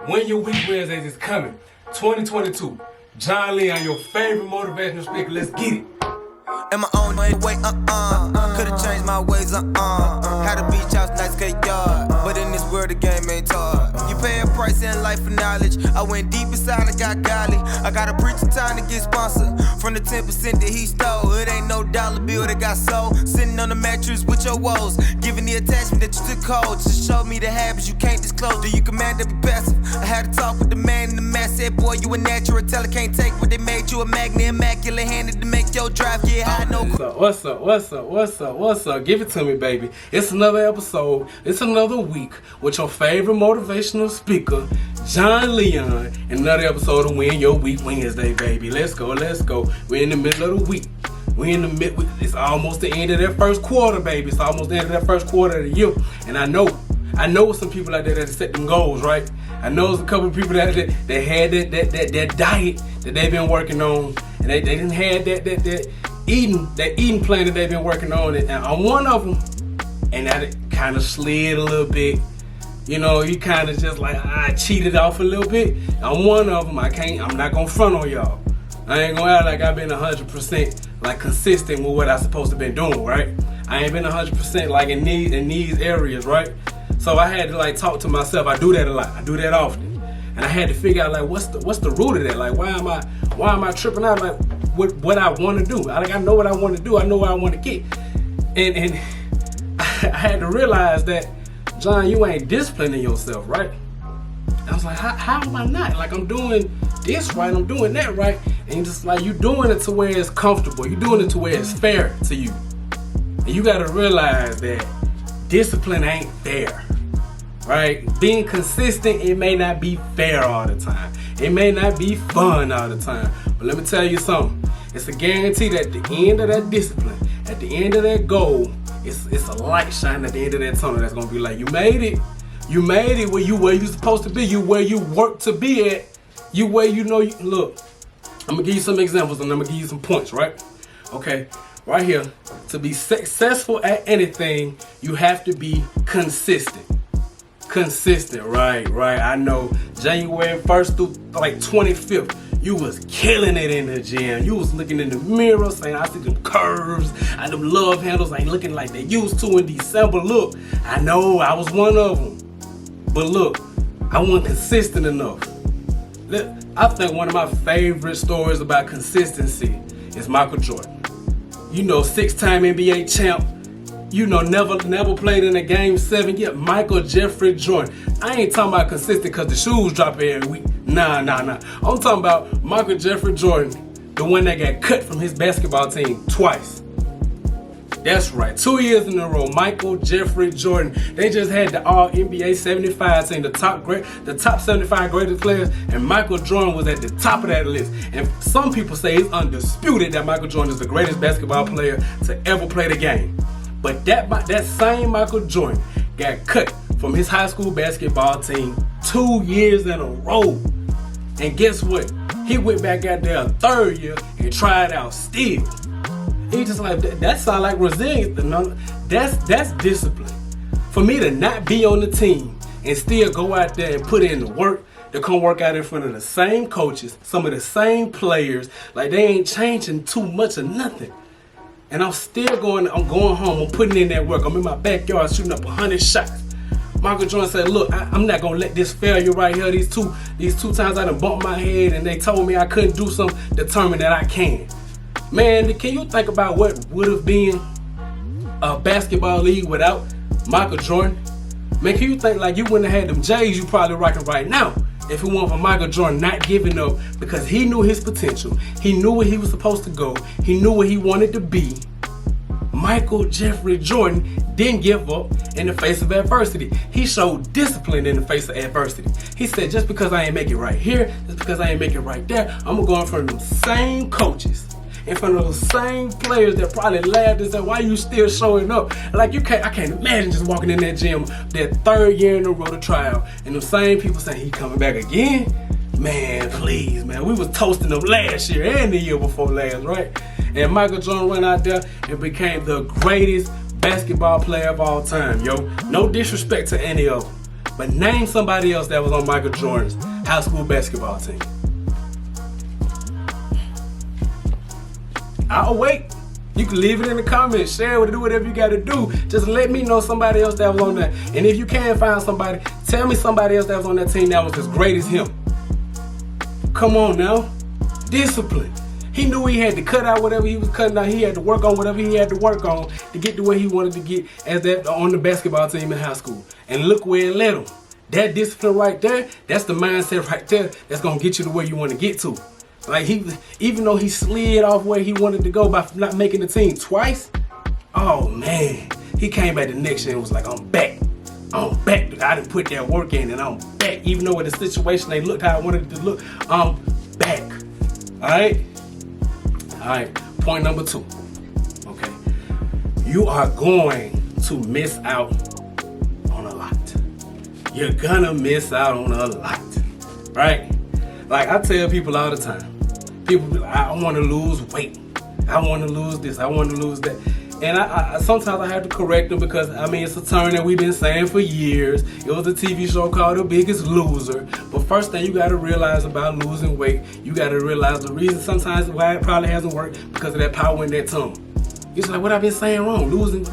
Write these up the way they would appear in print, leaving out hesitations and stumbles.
When Your Week Wednesdays is coming. 2022. John Leon, your favorite motivational speaker. Let's get it. In my own way, could've changed my ways, Had a beach house, nice yard, but in this world the game ain't hard. You pay a price in life for knowledge. I went deep inside, I got golly. I gotta preach in time to get sponsored from the 10% that he stole. It ain't no dollar bill that got sold. Sitting on the mattress with your woes, giving the attachment that you took hold. Just show me the habits you can't disclose. Do you command to be passive? I had a talk with the man in the mask. Said, boy, you a natural. Tell her can't take what they made you a magnet, immaculate handed to make your drive get high. What's up? Give it to me, baby. It's another episode. It's another week with your favorite motivational speaker, John Leon, and another episode of Win Your Week Wednesday, baby. Let's go. We're in the middle of the week. It's almost the end of that first quarter, baby. It's almost the end of that first quarter of the year. And I know some people out there that set them goals, right? I know there's a couple of people that had that diet that they've been working on, and they didn't have that eating plan that they've been working on, and I'm one of them. And that kind of slid a little bit. You know, you kind of just like, I cheated off a little bit. I'm one of them. I'm not gonna front on y'all. I ain't gonna act like I've been 100% like consistent with what I'm supposed to been doing, right? I ain't been 100% like in these areas, right? So I had to like talk to myself. I do that a lot. I do that often, and I had to figure out like what's the root of that. Like why am I tripping out like what I want to do? I know what I want to do. I know what I want to get, and I had to realize that, John, you ain't disciplining yourself, right? I was like, how am I not? Like, I'm doing this right, I'm doing that right, and just like you doing it to where it's comfortable. You doing it to where it's fair to you, and you got to realize that discipline ain't fair. Right? Being consistent, it may not be fair all the time. It may not be fun all the time. But let me tell you something. It's a guarantee that at the end of that discipline, at the end of that goal, it's a light shining at the end of that tunnel that's gonna be like, you made it. You made it where you supposed to be. You where you work to be at. You where you know you look. I'm gonna give you some examples and I'm gonna give you some points, right? Okay. Right here. To be successful at anything, you have to be consistent. Consistent, right. I know January 1st through like 25th, you was killing it in the gym. You was looking in the mirror saying, I see them curves, and them love handles ain't looking like they used to in December. Look, I know I was one of them. But look, I wasn't consistent enough. I think one of my favorite stories about consistency is Michael Jordan. You know, 6-time NBA champ. You know, never played in a game 7 yet. Michael Jeffrey Jordan. I ain't talking about consistent because the shoes drop every week. Nah. I'm talking about Michael Jeffrey Jordan, the one that got cut from his basketball team twice. That's right, 2 years in a row. Michael Jeffrey Jordan. They just had the All NBA 75 team, the top 75 greatest players, and Michael Jordan was at the top of that list. And some people say it's undisputed that Michael Jordan is the greatest basketball player to ever play the game. But that same Michael Jordan got cut from his high school basketball team 2 years in a row. And guess what? He went back out there a third year and tried out still. He just like, that sound like resilience. No, that's discipline. For me to not be on the team and still go out there and put in the work, to come work out in front of the same coaches, some of the same players, like they ain't changing too much or nothing. And I'm going home, I'm putting in that work. I'm in my backyard shooting up 100 shots. Michael Jordan said, look, I'm not gonna let this failure right here, these two times I done bumped my head and they told me I couldn't do something, determine that I can. Man, can you think about what would have been a basketball league without Michael Jordan? Man, can you think like you wouldn't have had them J's you probably rocking right now if it weren't for Michael Jordan not giving up because he knew his potential. He knew where he was supposed to go. He knew where he wanted to be. Michael Jeffrey Jordan didn't give up in the face of adversity. He showed discipline in the face of adversity. He said, just because I ain't make it right here, just because I ain't make it right there, I'm gonna go in front of them same coaches, in front of those same players that probably laughed and said, why you still showing up? Like I can't imagine just walking in that gym that third year in a row to trial and the same people saying, he coming back again? Man, please, man. We was toasting them last year and the year before last, right? And Michael Jordan went out there and became the greatest basketball player of all time, yo. No disrespect to any of them. But name somebody else that was on Michael Jordan's high school basketball team. I'll wait. You can leave it in the comments, share it, do whatever you gotta do. Just let me know somebody else that was on that. And if you can find somebody, tell me somebody else that was on that team that was as great as him. Come on now. Discipline. He knew he had to cut out whatever he was cutting out. He had to work on whatever he had to work on to get to where he wanted to get as that on the basketball team in high school. And look where it led him. That discipline right there, that's the mindset right there that's gonna get you to where you want to get to. Like even though he slid off where he wanted to go by not making the team twice, oh man, he came back the next year and was like, I'm back. I'm back. I didn't put that work in and I'm back. Even though in the situation they looked how I wanted it to look, I'm back. Alright, point number 2. Okay. You are going to miss out on a lot. You're gonna miss out on a lot. Right? Like I tell people all the time. People be like, I want to lose weight. I want to lose this. I want to lose that. And I sometimes I have to correct them because, I mean, it's a term that we've been saying for years. It was a TV show called The Biggest Loser. But first thing you got to realize about losing weight, you got to realize the reason sometimes why it probably hasn't worked because of that power in that tongue. It's like, what I've been saying wrong? Losing.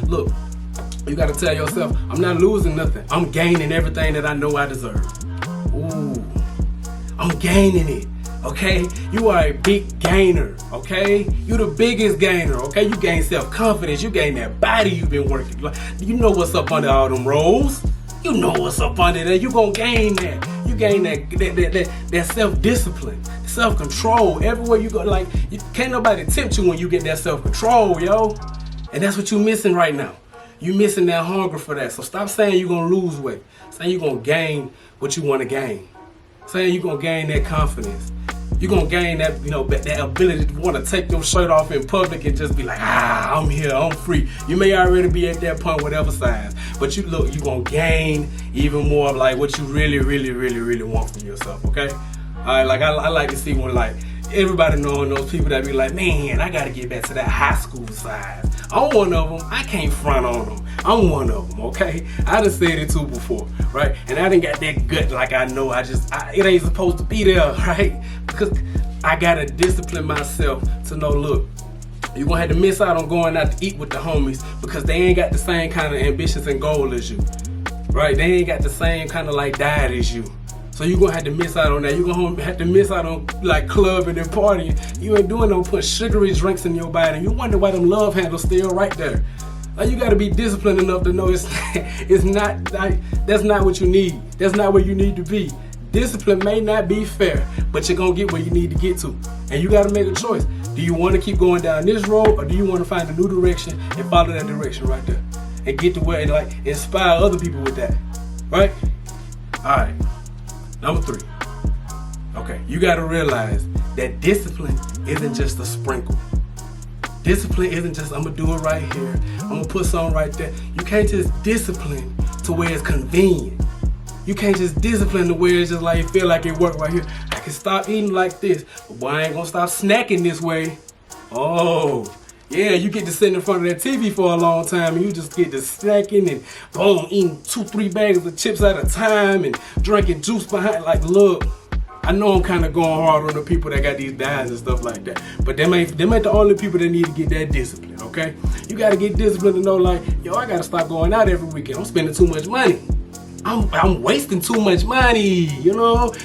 Look, you got to tell yourself, I'm not losing nothing. I'm gaining everything that I know I deserve. Ooh, I'm gaining it. Okay, you are a big gainer, okay? You the biggest gainer, okay? You gain self-confidence, you gain that body you've been working. You know what's up under all them rolls. You know what's up under there. You gonna gain that. You gain that self-discipline, self-control. Everywhere you go, like, can't nobody tempt you when you get that self-control, yo. And that's what you missing right now. You missing that hunger for that. So stop saying you're gonna lose weight. Saying you're gonna gain what you wanna gain. Saying you're gonna gain that confidence. You're gonna gain that, that ability to want to take your shirt off in public and just be like, I'm here, I'm free. You may already be at that point, whatever size, but you're gonna gain even more of like what you really, really, really, really want for yourself, okay? All right, like I like to see when like everybody knowing those people that be like, man, I gotta get back to that high school size. I'm one of them. I can't front on them. I'm one of them, okay? I done said it too before, right? And I done got that gut like I know it ain't supposed to be there, right? Because I gotta discipline myself to know, look, you're gonna have to miss out on going out to eat with the homies because they ain't got the same kind of ambitions and goal as you, right? They ain't got the same kind of like diet as you. So you're gonna have to miss out on that. You're gonna have to miss out on like clubbing and partying. You ain't doing no put sugary drinks in your body. And you wonder why them love handles still right there. Like you gotta be disciplined enough to know it's not like that's not what you need. That's not where you need to be. Discipline may not be fair, but you're gonna get where you need to get to. And you gotta make a choice. Do you wanna keep going down this road or do you wanna find a new direction and follow that direction right there? And get to where and like inspire other people with that. Right? Alright. Number 3. Okay, you gotta realize that discipline isn't just a sprinkle. Discipline isn't just, I'm gonna do it right here. I'm gonna put something right there. You can't just discipline to where it's convenient. You can't just discipline to where it's just like you feel like it worked right here. I can stop eating like this, but boy, I ain't gonna stop snacking this way. Oh, yeah, you get to sit in front of that TV for a long time and you just get to snacking and boom, eating 2-3 bags of chips at a time and drinking juice behind. Like, look, I know I'm kind of going hard on the people that got these diets and stuff like that, but them ain't the only people that need to get that discipline, okay? You gotta get disciplined to know like, yo, I gotta stop going out every weekend. I'm spending too much money. I'm wasting too much money,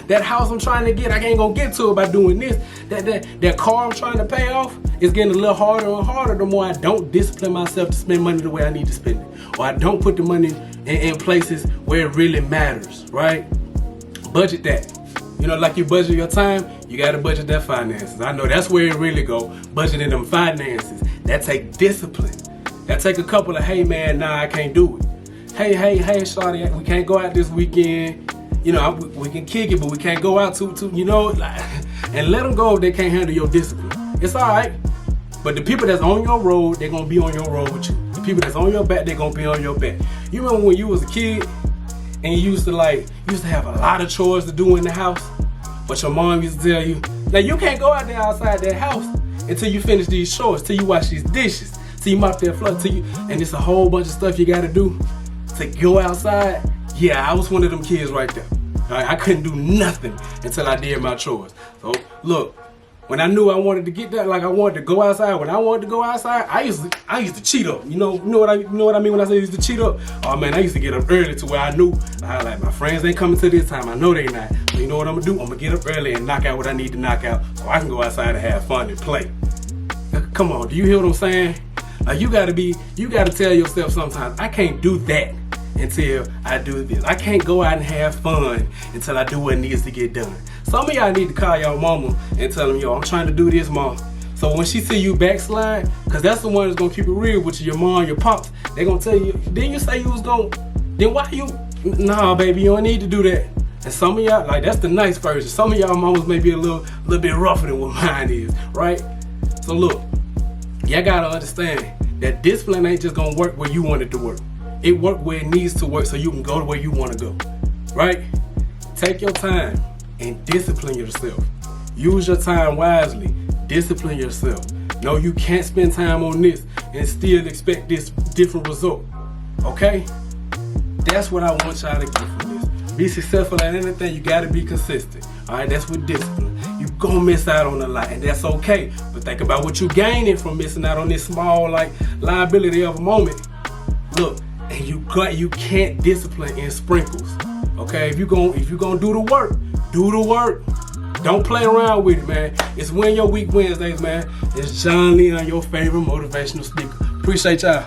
That house I'm trying to get, I ain't gonna get to it by doing this. That car I'm trying to pay off is getting a little harder and harder the more I don't discipline myself to spend money the way I need to spend it. Or I don't put the money in places where it really matters, right? Budget that. Like you budget your time, you gotta budget that finances. I know that's where it really go, budgeting them finances. That take discipline. That take a couple of, hey man, nah, I can't do it. Hey, shawty, we can't go out this weekend. We can kick it, but we can't go out too, and let them go if they can't handle your discipline. It's all right, but the people that's on your road, they're gonna be on your road with you. The people that's on your back, they're gonna be on your back. You remember when you was a kid and you used to have a lot of chores to do in the house, but your mom used to tell you, now you can't go out there outside that house until you finish these chores, till you wash these dishes, till you mop that floor, and it's a whole bunch of stuff you gotta do. To go outside, Yeah, I was one of them kids right there. Right? I couldn't do nothing until I did my chores. So look, when I knew I wanted to get that, like I wanted to go outside, when I wanted to go outside, I used to cheat up. You know what I mean when I say I used to cheat up? Oh man, I used to get up early to where I knew like my friends ain't coming to this time. I know they not. So you know what I'm gonna do? I'm gonna get up early and knock out what I need to knock out so I can go outside and have fun and play. Come on, do you hear what I'm saying? Like you gotta tell yourself sometimes, I can't do that until I do this. I can't go out and have fun until I do what needs to get done. Some of y'all need to call y'all mama and tell them, yo, I'm trying to do this, mom. So when she see you backslide, cause that's the one that's gonna keep it real with you, your mom, your pops, they gonna tell you, didn't you say you was gonna, then why you, nah baby, you don't need to do that. And some of y'all, like that's the nice version. Some of y'all mamas may be a little bit rougher than what mine is, right? So look, y'all gotta understand that discipline ain't just gonna work where you want it to work. It work where it needs to work so you can go to where you want to go, right? Take your time and discipline yourself. Use your time wisely. Discipline yourself. No, you can't spend time on this and still expect this different result, okay? That's what I want y'all to get from this. Be successful at anything, you gotta be consistent, all right? That's with discipline. You gonna miss out on a lot, and that's okay. But think about what you gaining from missing out on this small, like, liability of a moment. Look, and you can't discipline in sprinkles. Okay, if you gonna do the work, do the work. Don't play around with it, man. It's Win Your Week Wednesdays, man. It's John Leon, your favorite motivational speaker. Appreciate y'all.